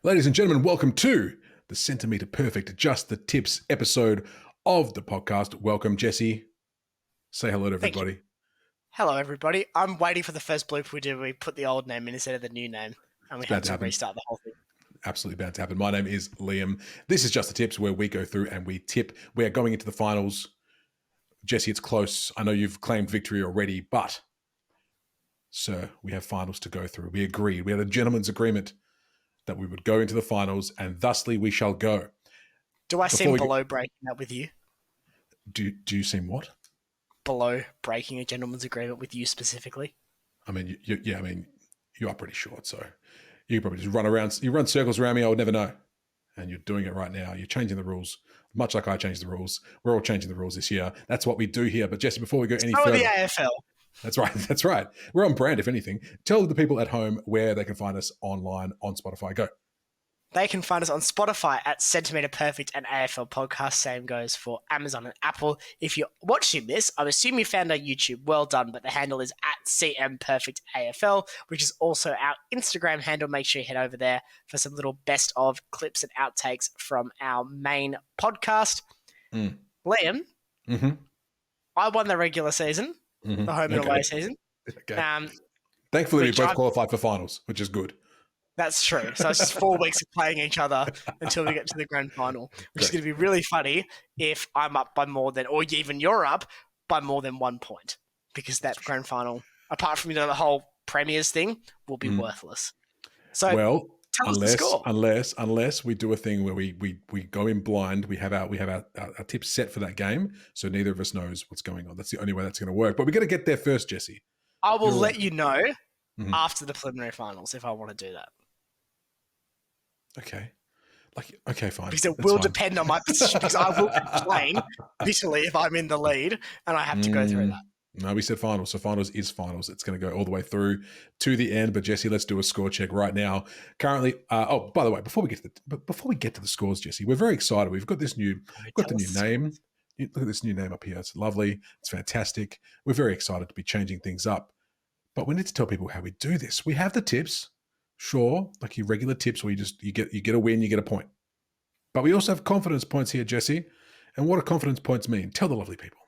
Ladies and gentlemen, welcome to the Centimetre Perfect Just the Tips episode of the podcast. Welcome, Jesse. Say hello to everybody. Hello, everybody. I'm waiting for the first bloop we do. We put the old name in instead of the new name, and we have to restart the whole thing. Absolutely bound to happen. My name is Liam. This is Just the Tips, where we go through and we tip. We are going into the finals. Jesse, it's close. I know you've claimed victory already, but, sir, we have finals to go through. We agreed. We had a gentleman's agreement that we would go into the finals, and thusly we shall go. Do I seem below breaking that with you? Do you seem what? Below breaking a gentleman's agreement with you specifically? I mean, you are pretty short, so you probably just run around. You run circles around me. I would never know. And you're doing it right now. You're changing the rules, much like I changed the rules. We're all changing the rules this year. That's what we do here. But Jesse, before we go any further, the AFL. That's right. That's right. We're on brand, if anything. Tell the people at home where they can find us online on Spotify. Go. They can find us on Spotify at Centimetre Perfect and AFL Podcast. Same goes for Amazon and Apple. If you're watching this, I assume you found our YouTube. Well done. But the handle is at CM Perfect AFL, which is also our Instagram handle. Make sure you head over there for some little best of clips and outtakes from our main podcast. Liam, I won the regular season. The home and away season. Okay. Thankfully, we both qualified for finals, which is good. That's true. So it's just 4 weeks of playing each other until we get to the grand final, which is going to be really funny if I'm up by more than, or even you're up by more than 1 point, because that grand final, apart from the whole premiers thing, will be worthless. So tell us the score. Unless we do a thing where we go in blind, we have our tips set for that game, so neither of us knows what's going on. That's the only way that's going to work. But we got to get there first, Jesse. I will let you know after the preliminary finals if I want to do that. Okay. Okay, fine. Because it will depend on my position, because I will complain bitterly if I'm in the lead and I have to go through that. No, we said finals. So finals is finals. It's going to go all the way through to the end. But Jesse, let's do a score check right now. Currently, by the way, before we get to the scores, Jesse, we're very excited. We've got this new, new name. Look at this new name up here. It's lovely. It's fantastic. We're very excited to be changing things up. But we need to tell people how we do this. We have the tips, sure, like your regular tips where you get a win, you get a point. But we also have confidence points here, Jesse. And what do confidence points mean? Tell the lovely people.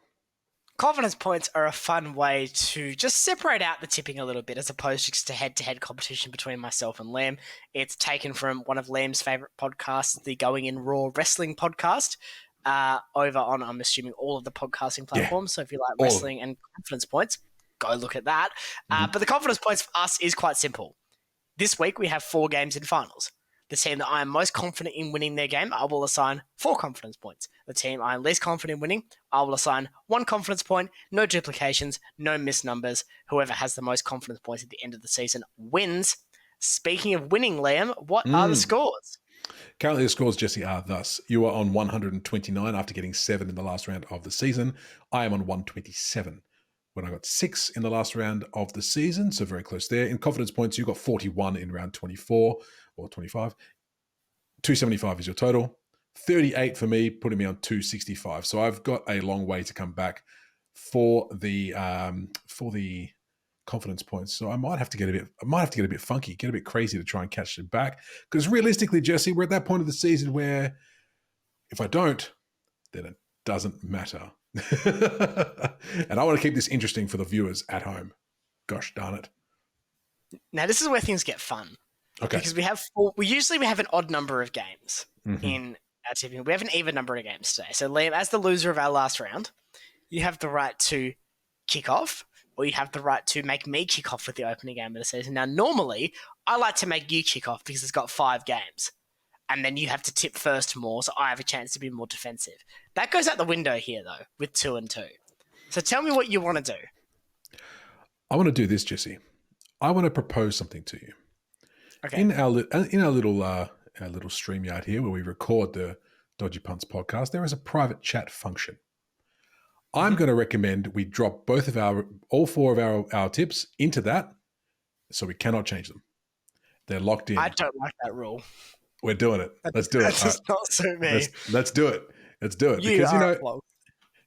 Confidence points are a fun way to just separate out the tipping a little bit, as opposed to just a head-to-head competition between myself and Liam. It's taken from one of Liam's favourite podcasts, the Going In Raw Wrestling podcast, over on, I'm assuming, all of the podcasting platforms. So if you like wrestling and confidence points, go look at that. But the confidence points for us is quite simple. This week we have 4 games in finals. The team that I am most confident in winning their game, I will assign 4 confidence points. The team I am least confident in winning, I will assign 1 confidence point, no duplications, no missed numbers. Whoever has the most confidence points at the end of the season wins. Speaking of winning, Liam, what are the scores? Currently, the scores, Jesse, are thus. You are on 129 after getting 7 in the last round of the season. I am on 127 when I got 6 in the last round of the season, so very close there. In confidence points, you got 41 in round 24 or 25. 275 is your total. 38 for me, putting me on 265. So I've got a long way to come back for the confidence points. So I might have to get a bit funky, get a bit crazy to try and catch it back. Because realistically, Jesse, we're at that point of the season where if I don't, then it doesn't matter. And I want to keep this interesting for the viewers at home. Gosh darn it. Now, this is where things get fun. Okay. Because we usually have an odd number of games in our tipping. We have an even number of games today. So, Liam, as the loser of our last round, you have the right to kick off, or you have the right to make me kick off with the opening game of the season. Now, normally, I like to make you kick off because it's got 5 games. And then you have to tip first more, so I have a chance to be more defensive. That goes out the window here, though, with 2 and 2. So tell me what you want to do. I want to do this, Jesse. I want to propose something to you. Okay. In our little StreamYard here, where we record the Dodgy Punts podcast, there is a private chat function. I'm going to recommend we drop all 4 of our tips into that, so we cannot change them. They're locked in. I don't like that rule. We're doing it. Let's do it. That does not suit me. Let's do it. Let's do it. Because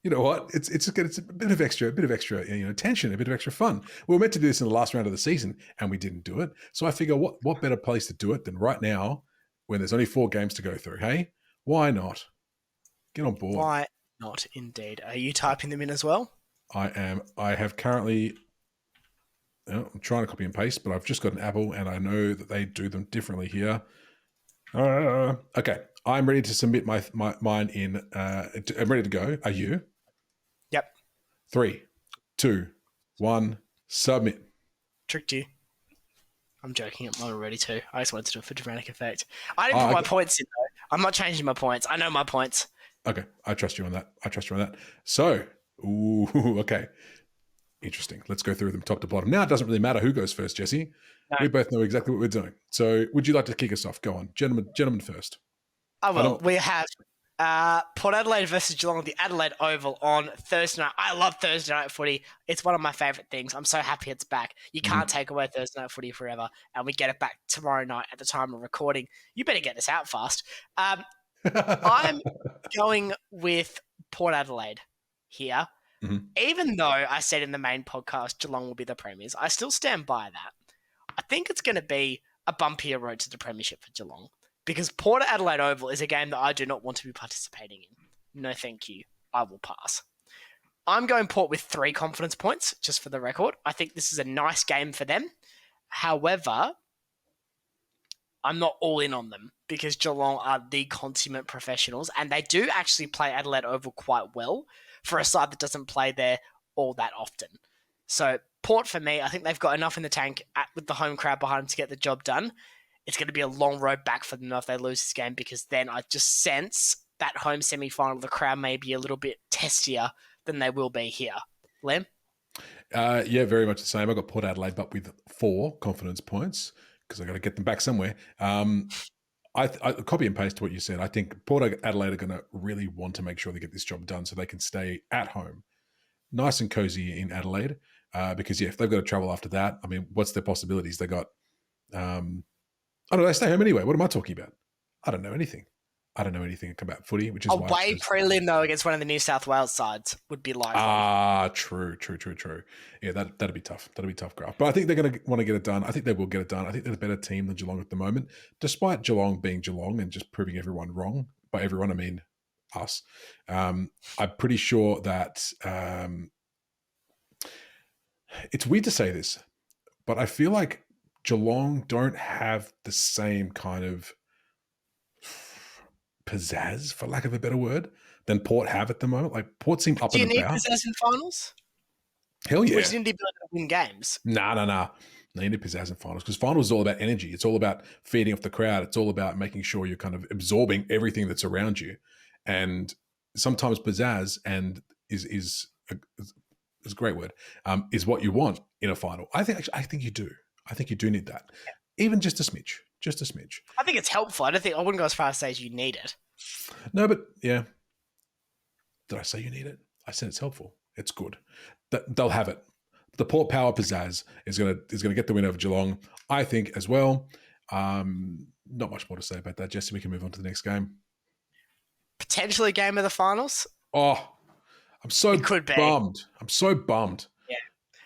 you know what? It's a bit of extra tension, a bit of extra fun. We were meant to do this in the last round of the season, and we didn't do it. So I figure, what better place to do it than right now when there's only 4 games to go through. Hey, why not? Get on board. Why not, indeed? Are you typing them in as well? I am. I have currently. I'm trying to copy and paste, but I've just got an Apple, and I know that they do them differently here. Okay, I'm ready to submit mine in. I'm ready to go. Are you? Yep. 3, 2, 1, submit. Tricked you. I'm joking. I'm not ready to. I just wanted to do it for dramatic effect. I didn't put my points in, though. I'm not changing my points. I know my points. Okay, I trust you on that. So, okay. Interesting. Let's go through them top to bottom. Now it doesn't really matter who goes first, Jesse. No. We both know exactly what we're doing. So would you like to kick us off? Go on. Gentlemen first. I will. We have Port Adelaide versus Geelong at the Adelaide Oval on Thursday night. I love Thursday night footy. It's one of my favourite things. I'm so happy it's back. You can't take away Thursday night footy forever, and we get it back tomorrow night at the time of recording. You better get this out fast. I'm going with Port Adelaide here. Mm-hmm. Even though I said in the main podcast Geelong will be the premiers, I still stand by that. I think it's going to be a bumpier road to the premiership for Geelong because Port Adelaide Oval is a game that I do not want to be participating in. No, thank you. I will pass. I'm going Port with 3 confidence points, just for the record. I think this is a nice game for them. However, I'm not all in on them because Geelong are the consummate professionals and they do actually play Adelaide Oval quite well for a side that doesn't play there all that often. So Port, for me, I think they've got enough in the tank with the home crowd behind them to get the job done. It's going to be a long road back for them if they lose this game because then I just sense that home semi-final, the crowd may be a little bit testier than they will be here. Lem? Yeah, very much the same. I got Port Adelaide, but with 4 confidence points because I got to get them back somewhere. I copy and paste what you said. I think Port Adelaide are going to really want to make sure they get this job done so they can stay at home, nice and cozy in Adelaide. Because if they've got to travel after that, I mean, what's their possibilities? They got, I don't know, they stay home anyway. What am I talking about? I don't know anything. About footy, which is away prelim though against one of the New South Wales sides would be likely. True. Yeah, that'd be tough. That'd be tough, Graph. But I think they're going to want to get it done. I think they will get it done. I think they're a better team than Geelong at the moment, despite Geelong being Geelong and just proving everyone wrong. By everyone, I mean us. I'm pretty sure that it's weird to say this, but I feel like Geelong don't have the same kind of pizzazz, for lack of a better word, than Port have at the moment. Like Port seem up and about. Do you need pizzazz in finals? Hell yeah. Or do you need to be able to win games? Nah. You need pizzazz in finals because finals is all about energy. It's all about feeding off the crowd. It's all about making sure you're kind of absorbing everything that's around you. And sometimes pizzazz and is a great word, is what you want in a final. I think you do. I think you do need that. Even just a smidge. I think it's helpful. I wouldn't go as far as say you need it. No, but yeah. Did I say you need it? I said it's helpful. It's good. They'll have it. The Port Power pizzazz is gonna get the win over Geelong, I think, as well. Not much more to say about that, Jesse. We can move on to the next game. Potentially game of the finals. Oh, I'm so bummed. I'm so bummed. Yeah.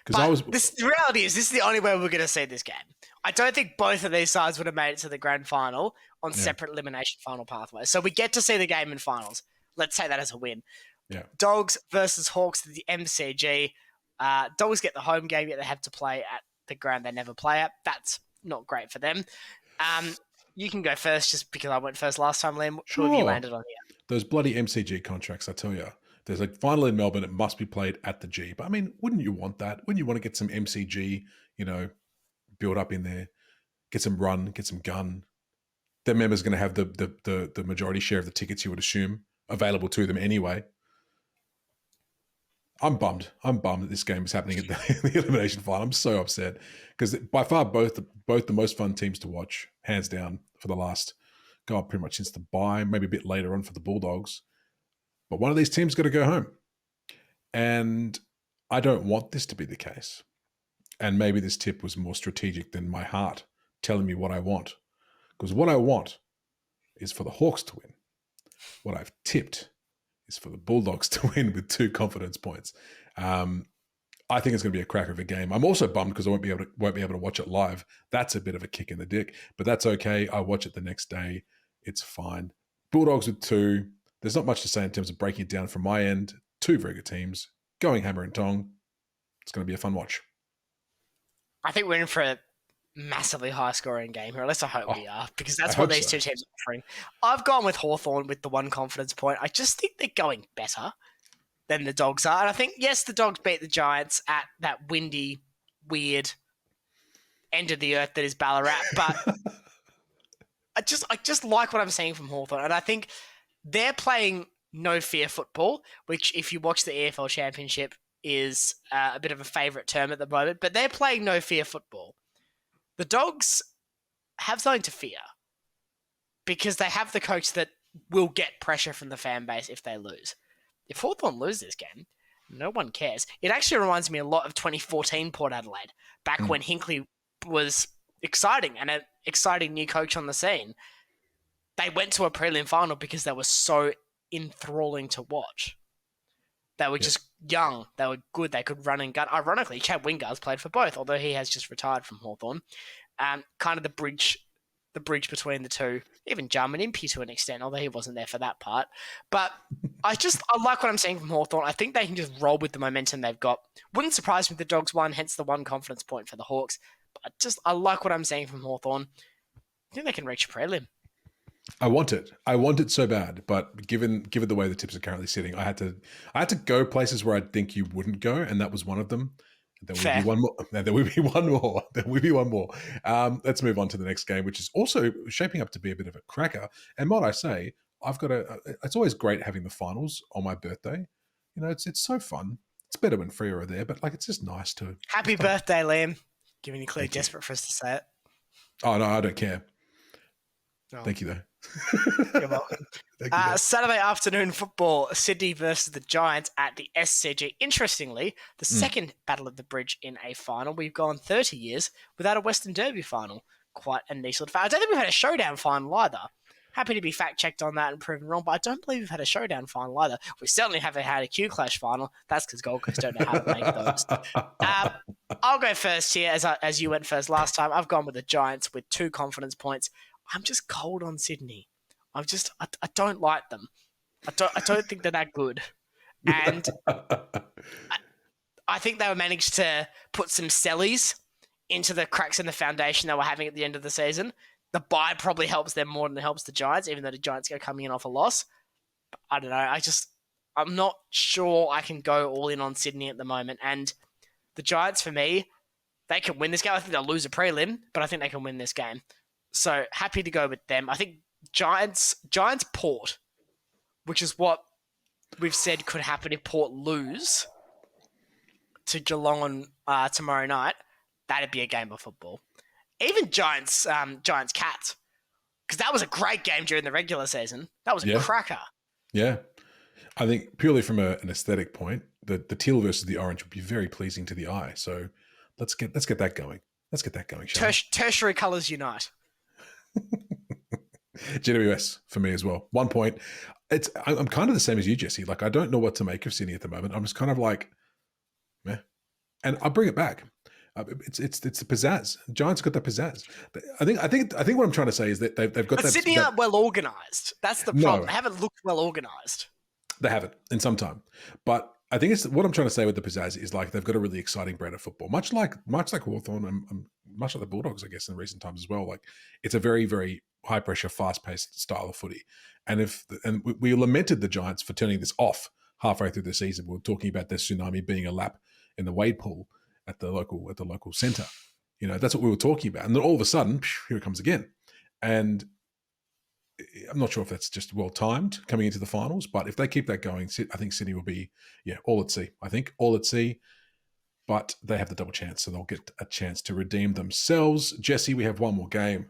Because the reality is this is the only way we're going to see this game. I don't think both of these sides would have made it to the grand final on separate elimination final pathways. So we get to see the game in finals. Let's say that as a win. Yeah. Dogs versus Hawks at the MCG. Dogs get the home game, yet they have to play at the ground they never play at. That's not great for them. You can go first just because I went first last time, Liam. Sure. Who have you landed on here? Those bloody MCG contracts, I tell you. There's a final in Melbourne. It must be played at the G. But I mean, wouldn't you want that? Wouldn't you want to get some MCG, build up in there, get some run, get some gun? Their members going to have the majority share of the tickets, you would assume, available to them anyway. I'm bummed. that this game is happening at the elimination final. I'm so upset because by far both the most fun teams to watch, hands down, for the last, pretty much since the bye, maybe a bit later on for the Bulldogs. But one of these teams got to go home. And I don't want this to be the case. And maybe this tip was more strategic than my heart telling me what I want. Because what I want is for the Hawks to win. What I've tipped is for the Bulldogs to win with 2 confidence points. I I think it's going to be a cracker of a game. I'm also bummed because I won't be able to watch it live. That's a bit of a kick in the dick, but that's okay. I watch it the next day. It's fine. Bulldogs with 2. There's not much to say in terms of breaking it down from my end. 2 very good teams going hammer and tong. It's going to be a fun watch. I think we're in for a massively high-scoring game here. At least I hope we are, because that's I what hope these so. two teams are offering. I've gone with Hawthorn with the 1 confidence point. I just think they're going better than the Dogs are. And I think, yes, the Dogs beat the Giants at that windy, weird end of the earth that is Ballarat, but I just like what I'm seeing from Hawthorn. And I think they're playing no fear football, which if you watch the EFL Championship is a bit of a favourite term at the moment, but they're playing no fear football. The Dogs have something to fear because they have the coach that will get pressure from the fan base if they lose. If Hawthorn lose this game, no one cares. It actually reminds me a lot of 2014 Port Adelaide, back when Hinkley was exciting and an exciting new coach on the scene. They went to a prelim final because they were so enthralling to watch. They were just young. They were good. They could run and gun. Ironically, Chad Wingard's played for both, although he has just retired from Hawthorn. Kind of the bridge between the two. Even Jarman Impey to an extent, although he wasn't there for that part. But I like what I'm seeing from Hawthorn. I think they can just roll with the momentum they've got. Wouldn't surprise me if the Dogs won, hence the 1 confidence point for the Hawks. But I like what I'm seeing from Hawthorn. I think they can reach a prelim. I want it so bad, but given the way the tips are currently sitting, I had to go places where I think you wouldn't go, and that was one of them. There will be one more. There will be one more. There will be one more. Let's move on to the next game, which is also shaping up to be a bit of a cracker. And might I say, it's always great having the finals on my birthday. You know, it's so fun. It's better when Freo are there, but like it's just nice to. Happy birthday, Liam. Giving you clear, desperate for us to say it. Oh no, I don't care. Oh. Thank you though. You're welcome. Saturday afternoon football, Sydney versus the Giants at the SCG. Interestingly, the second Battle of the Bridge in a final. We've gone 30 years without a Western Derby final. Quite a niche little fact. I don't think we've had a showdown final either. Happy to be fact-checked on that and proven wrong, but I don't believe we've had a showdown final either. We certainly haven't had a Q-Clash final. That's because Gold Coast don't know how to make those. I'll go first here, as you went first last time. I've gone with the Giants with 2 confidence points. I'm just cold on Sydney. I don't like them. I don't think they're that good. And I think they were managed to put some sellies into the cracks in the foundation they were having at the end of the season. The bye probably helps them more than it helps the Giants, even though the Giants go coming in off a loss. But I don't know. I'm not sure I can go all in on Sydney at the moment. And the Giants, for me, they can win this game. I think they'll lose a prelim, but I think they can win this game. So happy to go with them. I think Giants Port, which is what we've said could happen if Port lose to Geelong on tomorrow night. That'd be a game of football. Even Giants Cats, because that was a great game during the regular season. That was a cracker. Yeah, I think purely from an aesthetic point, the teal versus the orange would be very pleasing to the eye. So let's get that going. Let's get that going. Tertiary colours unite. GWS for me as well. 1 point. I'm kind of the same as you, Jesse. Like I don't know what to make of Sydney at the moment. I'm just kind of like, meh. And I'll bring it back. It's the pizzazz. Giants got the pizzazz. I think what I'm trying to say is that they've got that. But Sydney aren't well organised. That's the problem. No, they haven't looked well organised. They haven't in some time. But I think it's what I'm trying to say with the pizzazz is like they've got a really exciting brand of football, much like Hawthorn and much like the Bulldogs, I guess, in recent times as well. Like it's a very, very high pressure, fast paced style of footy. And we lamented the Giants for turning this off halfway through the season. We were talking about their tsunami being a lap in the wade pool at the local centre. You know, that's what we were talking about. And then all of a sudden, here it comes again. And I'm not sure if that's just well timed coming into the finals, but if they keep that going, I think Sydney will be, all at sea. I think all at sea, but they have the double chance, so they'll get a chance to redeem themselves. Jesse, we have one more game.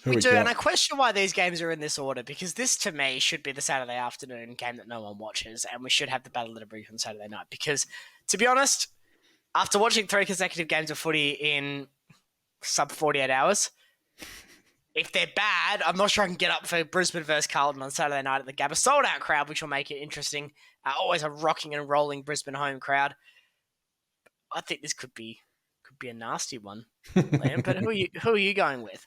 We do, and I question why these games are in this order, because this, to me, should be the Saturday afternoon game that no one watches, and we should have the Battle of the Bridge on Saturday night, because, to be honest, after watching 3 consecutive games of footy in sub 48 hours, if they're bad, I'm not sure I can get up for Brisbane versus Carlton on Saturday night at the Gabba. Sold-out crowd, which will make it interesting. Always a rocking and rolling Brisbane home crowd. I think this could be a nasty one, Liam. But who are you going with?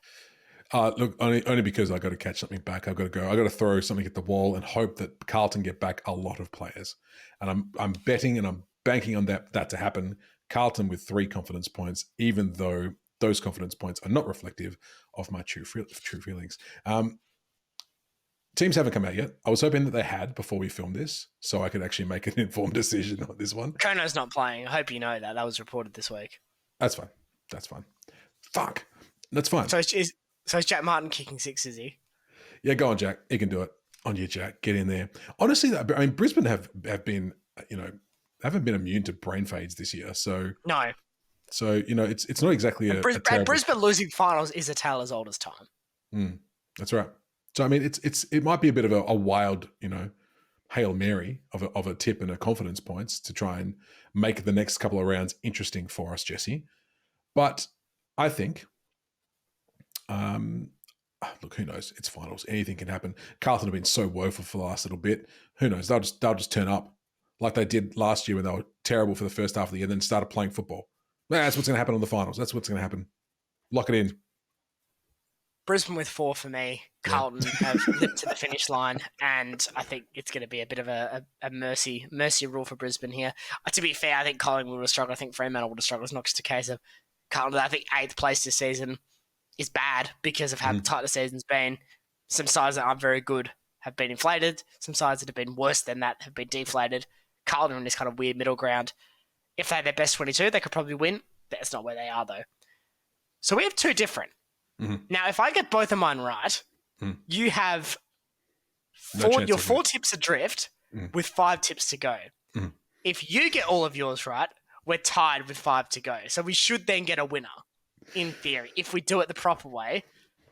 Look, only because I got to catch something back. I've got to go. I got to throw something at the wall and hope that Carlton get back a lot of players. And I'm betting and I'm banking on that to happen. Carlton with 3 confidence points, even though those confidence points are not reflective of my true feelings. Teams haven't come out yet. I was hoping that they had before we filmed this, so I could actually make an informed decision on this one. Kono's not playing. I hope you know that. That was reported this week. That's fine. Fuck. That's fine. So is Jack Martin kicking 6, is he? Yeah, go on, Jack. You can do it. On you, Jack. Get in there. Honestly, I mean, Brisbane have been, haven't been immune to brain fades this year. So no. So it's not exactly a terrible... Brisbane losing finals is a tale as old as time. That's right. So I mean, it might be a bit of a wild, Hail Mary of a tip and a confidence points to try and make the next couple of rounds interesting for us, Jesse. But I think, look, who knows? It's finals. Anything can happen. Carlton have been so woeful for the last little bit. Who knows? They'll just turn up like they did last year when they were terrible for the first half of the year, then started playing football. That's what's going to happen on the finals. That's what's going to happen. Lock it in. Brisbane with 4 for me. Carlton have limped to the finish line, and I think it's going to be a bit of a mercy rule for Brisbane here. To be fair, I think Collingwood will struggle. I think Fremantle will struggle. It's not just a case of Carlton. I think 8th place this season is bad because of how tight the season's been. Some sides that aren't very good have been inflated. Some sides that have been worse than that have been deflated. Carlton are in this kind of weird middle ground. If they had their best 22, they could probably win. That's not where they are, though. So we have 2 different. Now, if I get both of mine right, you have 4 tips adrift with 5 tips to go. If you get all of yours right, we're tied with 5 to go. So we should then get a winner, in theory, if we do it the proper way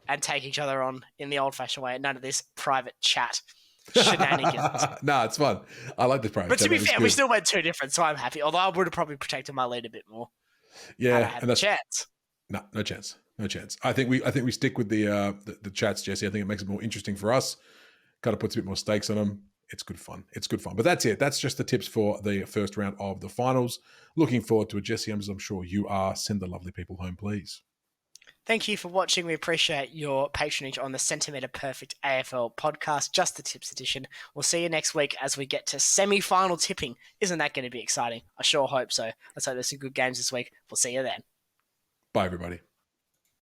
and take each other on in the old-fashioned way. None of this private chat shenanigans. No, it's fun. I like the private chat. But to be fair, we still went 2 different, so I'm happy. Although I would have probably protected my lead a bit more. Yeah, and that's a chance. No chance. No chance. I think we stick with the chats, Jesse. I think it makes it more interesting for us. Kind of puts a bit more stakes on them. It's good fun. But that's it. That's just the tips for the first round of the finals. Looking forward to it, Jesse. I'm sure you are. Send the lovely people home, please. Thank you for watching. We appreciate your patronage on the Centimetre Perfect AFL podcast, just the tips edition. We'll see you next week as we get to semi-final tipping. Isn't that going to be exciting? I sure hope so. Let's hope there's some good games this week. We'll see you then. Bye, everybody.